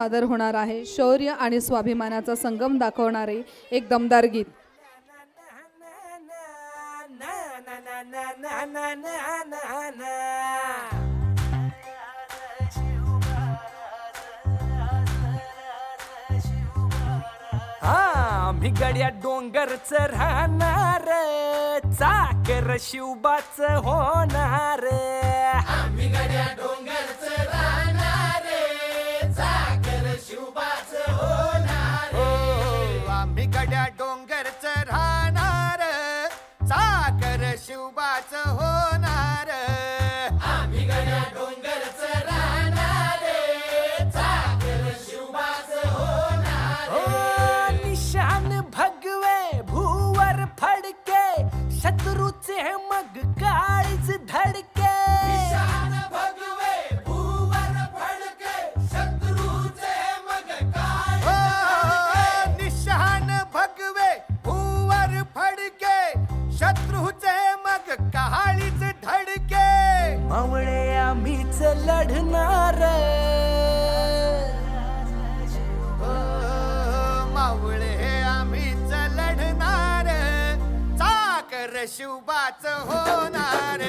सादर होणार आहे शौर्य आणि स्वाभिमानाचा संगम दाखवणारे एक दमदार गीत। आम्ही गड्या डोंगरच राहणार, चाकर शिवबाच होणार। आम्ही गड्या डोंगरच राहणार, चाकर शिवबाच होणार। आम्ही गड्या डोंगरच राहणार, चाकर शिवबाच होणार। आम्ही गड्या डोंगरच राहणार, चाकर शिवबाच होणार। निशान भगवे भूवर फडके, शत्रूचे मग काळीच धडके। निशान भगवे भूवर फडके, शत्रूचे मग काळीज धडके। निशान भगवे भूवर फडके, शत्रूचे मग काळीच धडके। मावळे आम्हीच लढणार, मावळे आम्हीच लढणार, चाकर शिवबाच होणार।